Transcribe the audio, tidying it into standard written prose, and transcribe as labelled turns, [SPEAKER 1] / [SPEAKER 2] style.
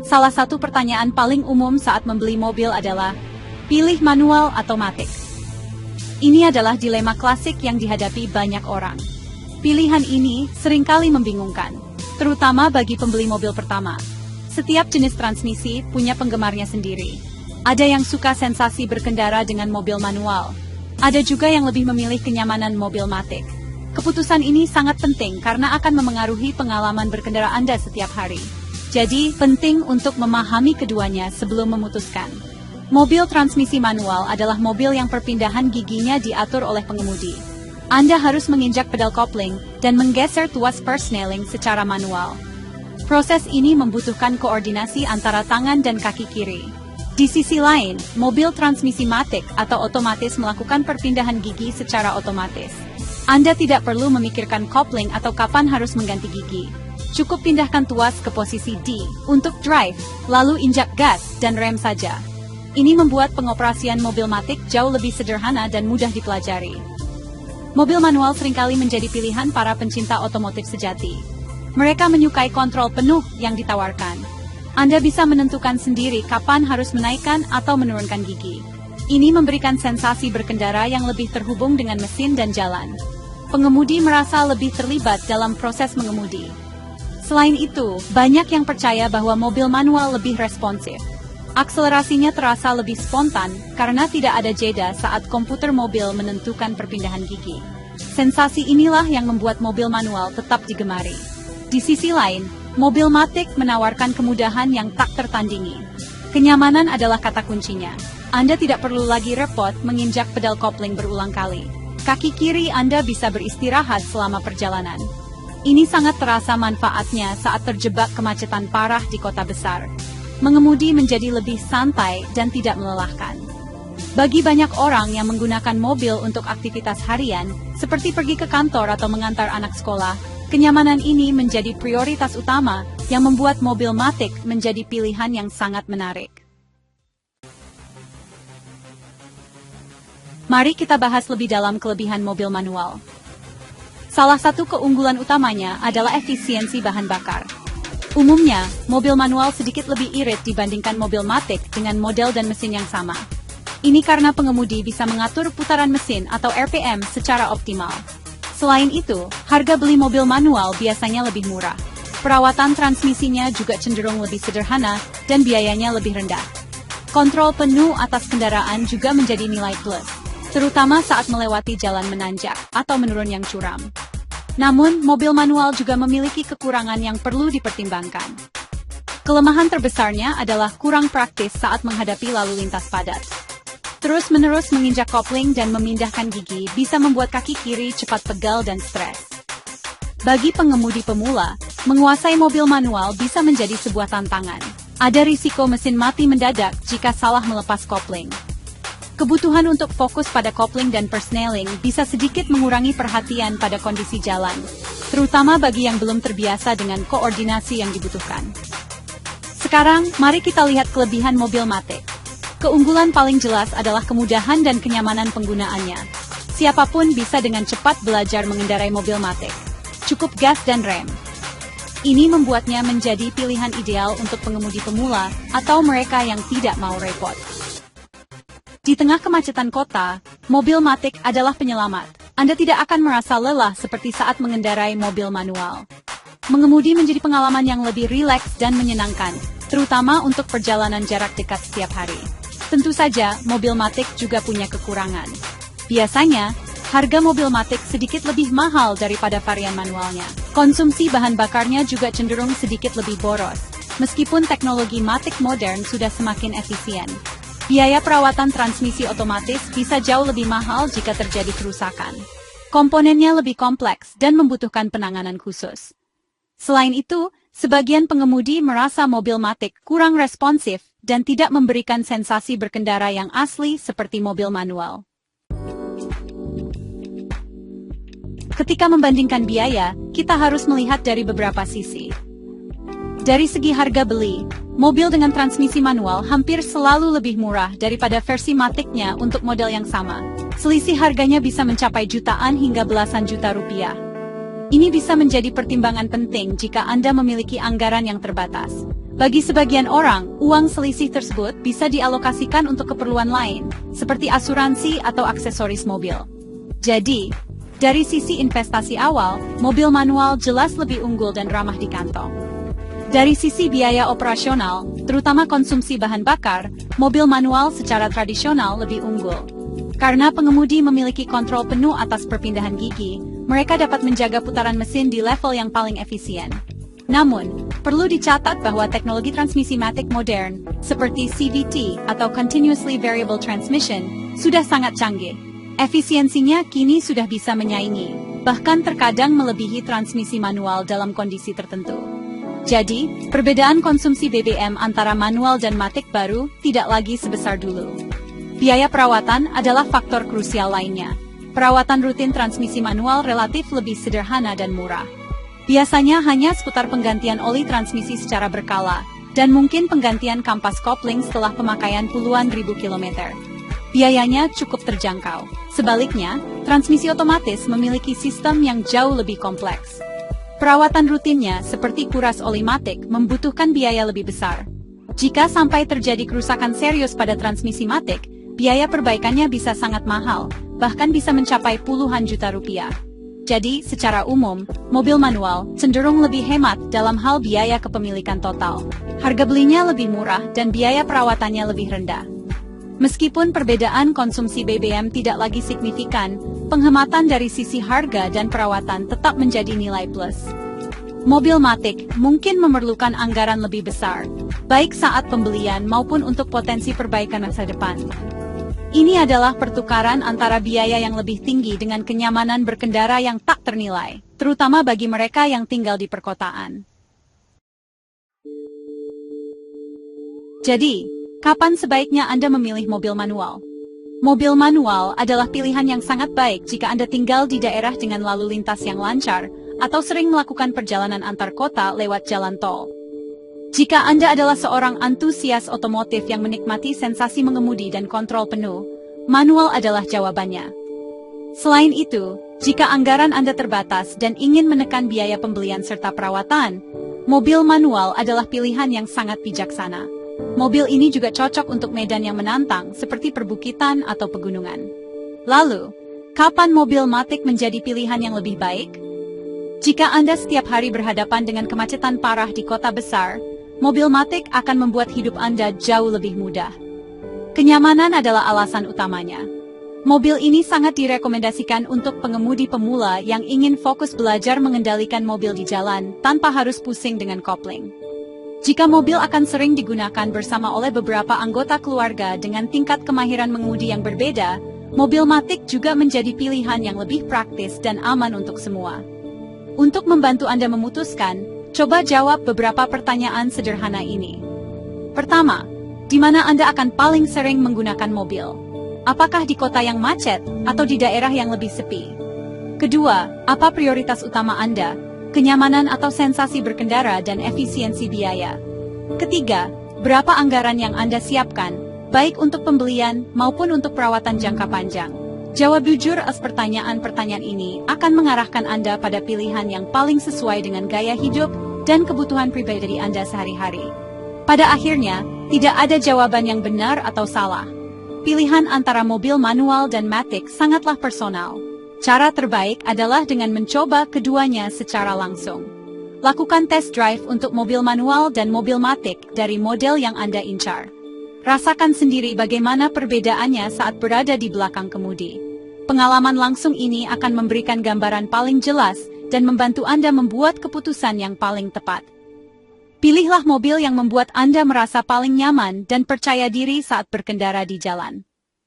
[SPEAKER 1] Salah satu pertanyaan paling umum saat membeli mobil adalah, pilih manual atau matic? Ini adalah dilema klasik yang dihadapi banyak orang. Pilihan ini seringkali membingungkan, terutama bagi pembeli mobil pertama. Setiap jenis transmisi punya penggemarnya sendiri. Ada yang suka sensasi berkendara dengan mobil manual. Ada juga yang lebih memilih kenyamanan mobil matic. Keputusan ini sangat penting karena akan memengaruhi pengalaman berkendara Anda setiap hari. Jadi, penting untuk memahami keduanya sebelum memutuskan. Mobil transmisi manual adalah mobil yang perpindahan giginya diatur oleh pengemudi. Anda harus menginjak pedal kopling dan menggeser tuas persneling secara manual. Proses ini membutuhkan koordinasi antara tangan dan kaki kiri. Di sisi lain, mobil transmisi matic atau otomatis melakukan perpindahan gigi secara otomatis. Anda tidak perlu memikirkan kopling atau kapan harus mengganti gigi. Cukup pindahkan tuas ke posisi D untuk drive, lalu injak gas dan rem saja. Ini membuat pengoperasian mobil matic jauh lebih sederhana dan mudah dipelajari. Mobil manual seringkali menjadi pilihan para pencinta otomotif sejati. Mereka menyukai kontrol penuh yang ditawarkan. Anda bisa menentukan sendiri kapan harus menaikkan atau menurunkan gigi. Ini memberikan sensasi berkendara yang lebih terhubung dengan mesin dan jalan. Pengemudi merasa lebih terlibat dalam proses mengemudi. Selain itu, banyak yang percaya bahwa mobil manual lebih responsif. Akselerasinya terasa lebih spontan karena tidak ada jeda saat komputer mobil menentukan perpindahan gigi. Sensasi inilah yang membuat mobil manual tetap digemari. Di sisi lain, mobil matic menawarkan kemudahan yang tak tertandingi. Kenyamanan adalah kata kuncinya. Anda tidak perlu lagi repot menginjak pedal kopling berulang kali. Kaki kiri Anda bisa beristirahat selama perjalanan. Ini sangat terasa manfaatnya saat terjebak kemacetan parah di kota besar. Mengemudi menjadi lebih santai dan tidak melelahkan. Bagi banyak orang yang menggunakan mobil untuk aktivitas harian, seperti pergi ke kantor atau mengantar anak sekolah, kenyamanan ini menjadi prioritas utama yang membuat mobil matic menjadi pilihan yang sangat menarik. Mari kita bahas lebih dalam kelebihan mobil manual. Salah satu keunggulan utamanya adalah efisiensi bahan bakar. Umumnya, mobil manual sedikit lebih irit dibandingkan mobil matic dengan model dan mesin yang sama. Ini karena pengemudi bisa mengatur putaran mesin atau RPM secara optimal. Selain itu, harga beli mobil manual biasanya lebih murah. Perawatan transmisinya juga cenderung lebih sederhana dan biayanya lebih rendah. Kontrol penuh atas kendaraan juga menjadi nilai plus, terutama saat melewati jalan menanjak atau menurun yang curam. Namun, mobil manual juga memiliki kekurangan yang perlu dipertimbangkan. Kelemahan terbesarnya adalah kurang praktis saat menghadapi lalu lintas padat. Terus-menerus menginjak kopling dan memindahkan gigi bisa membuat kaki kiri cepat pegal dan stres. Bagi pengemudi pemula, menguasai mobil manual bisa menjadi sebuah tantangan. Ada risiko mesin mati mendadak jika salah melepas kopling. Kebutuhan untuk fokus pada kopling dan persneling bisa sedikit mengurangi perhatian pada kondisi jalan, terutama bagi yang belum terbiasa dengan koordinasi yang dibutuhkan. Sekarang, mari kita lihat kelebihan mobil matic. Keunggulan paling jelas adalah kemudahan dan kenyamanan penggunaannya. Siapapun bisa dengan cepat belajar mengendarai mobil matic. Cukup gas dan rem. Ini membuatnya menjadi pilihan ideal untuk pengemudi pemula atau mereka yang tidak mau repot. Di tengah kemacetan kota, mobil matic adalah penyelamat. Anda tidak akan merasa lelah seperti saat mengendarai mobil manual. Mengemudi menjadi pengalaman yang lebih rileks dan menyenangkan, terutama untuk perjalanan jarak dekat setiap hari. Tentu saja, mobil matic juga punya kekurangan. Biasanya, harga mobil matic sedikit lebih mahal daripada varian manualnya. Konsumsi bahan bakarnya juga cenderung sedikit lebih boros, meskipun teknologi matic modern sudah semakin efisien. Biaya perawatan transmisi otomatis bisa jauh lebih mahal jika terjadi kerusakan. Komponennya lebih kompleks dan membutuhkan penanganan khusus. Selain itu, sebagian pengemudi merasa mobil matic kurang responsif dan tidak memberikan sensasi berkendara yang asli seperti mobil manual. Ketika membandingkan biaya, kita harus melihat dari beberapa sisi. Dari segi harga beli, mobil dengan transmisi manual hampir selalu lebih murah daripada versi matic-nya untuk model yang sama. Selisih harganya bisa mencapai jutaan hingga belasan juta rupiah. Ini bisa menjadi pertimbangan penting jika Anda memiliki anggaran yang terbatas. Bagi sebagian orang, uang selisih tersebut bisa dialokasikan untuk keperluan lain, seperti asuransi atau aksesoris mobil. Jadi, dari sisi investasi awal, mobil manual jelas lebih unggul dan ramah di kantong. Dari sisi biaya operasional, terutama konsumsi bahan bakar, mobil manual secara tradisional lebih unggul. Karena pengemudi memiliki kontrol penuh atas perpindahan gigi, mereka dapat menjaga putaran mesin di level yang paling efisien. Namun, perlu dicatat bahwa teknologi transmisi matic modern, seperti CVT atau Continuously Variable Transmission, sudah sangat canggih. Efisiensinya kini sudah bisa menyaingi, bahkan terkadang melebihi transmisi manual dalam kondisi tertentu. Jadi, perbedaan konsumsi BBM antara manual dan matic baru tidak lagi sebesar dulu. Biaya perawatan adalah faktor krusial lainnya. Perawatan rutin transmisi manual relatif lebih sederhana dan murah. Biasanya hanya seputar penggantian oli transmisi secara berkala, dan mungkin penggantian kampas kopling setelah pemakaian puluhan ribu kilometer. Biayanya cukup terjangkau. Sebaliknya, transmisi otomatis memiliki sistem yang jauh lebih kompleks. Perawatan rutinnya, seperti kuras oli matic, membutuhkan biaya lebih besar. Jika sampai terjadi kerusakan serius pada transmisi matic, biaya perbaikannya bisa sangat mahal, bahkan bisa mencapai puluhan juta rupiah. Jadi, secara umum, mobil manual cenderung lebih hemat dalam hal biaya kepemilikan total. Harga belinya lebih murah dan biaya perawatannya lebih rendah. Meskipun perbedaan konsumsi BBM tidak lagi signifikan, penghematan dari sisi harga dan perawatan tetap menjadi nilai plus. Mobil matic mungkin memerlukan anggaran lebih besar, baik saat pembelian maupun untuk potensi perbaikan masa depan. Ini adalah pertukaran antara biaya yang lebih tinggi dengan kenyamanan berkendara yang tak ternilai, terutama bagi mereka yang tinggal di perkotaan. Jadi, kapan sebaiknya Anda memilih mobil manual? Mobil manual adalah pilihan yang sangat baik jika Anda tinggal di daerah dengan lalu lintas yang lancar, atau sering melakukan perjalanan antar kota lewat jalan tol. Jika Anda adalah seorang antusias otomotif yang menikmati sensasi mengemudi dan kontrol penuh, manual adalah jawabannya. Selain itu, jika anggaran Anda terbatas dan ingin menekan biaya pembelian serta perawatan, mobil manual adalah pilihan yang sangat bijaksana. Mobil ini juga cocok untuk medan yang menantang seperti perbukitan atau pegunungan. Lalu, kapan mobil matic menjadi pilihan yang lebih baik? Jika Anda setiap hari berhadapan dengan kemacetan parah di kota besar, mobil matic akan membuat hidup Anda jauh lebih mudah. Kenyamanan adalah alasan utamanya. Mobil ini sangat direkomendasikan untuk pengemudi pemula yang ingin fokus belajar mengendalikan mobil di jalan tanpa harus pusing dengan kopling. Jika mobil akan sering digunakan bersama oleh beberapa anggota keluarga dengan tingkat kemahiran mengemudi yang berbeda, mobil matic juga menjadi pilihan yang lebih praktis dan aman untuk semua. Untuk membantu Anda memutuskan, coba jawab beberapa pertanyaan sederhana ini. Pertama, di mana Anda akan paling sering menggunakan mobil? Apakah di kota yang macet atau di daerah yang lebih sepi? Kedua, apa prioritas utama Anda? Kenyamanan atau sensasi berkendara dan efisiensi biaya? Ketiga, berapa anggaran yang Anda siapkan, baik untuk pembelian maupun untuk perawatan jangka panjang? Jawab jujur atas pertanyaan-pertanyaan ini akan mengarahkan Anda pada pilihan yang paling sesuai dengan gaya hidup dan kebutuhan pribadi Anda sehari-hari. Pada akhirnya, tidak ada jawaban yang benar atau salah. Pilihan antara mobil manual dan matic sangatlah personal. Cara terbaik adalah dengan mencoba keduanya secara langsung. Lakukan test drive untuk mobil manual dan mobil matic dari model yang Anda incar. Rasakan sendiri bagaimana perbedaannya saat berada di belakang kemudi. Pengalaman langsung ini akan memberikan gambaran paling jelas dan membantu Anda membuat keputusan yang paling tepat. Pilihlah mobil yang membuat Anda merasa paling nyaman dan percaya diri saat berkendara di jalan.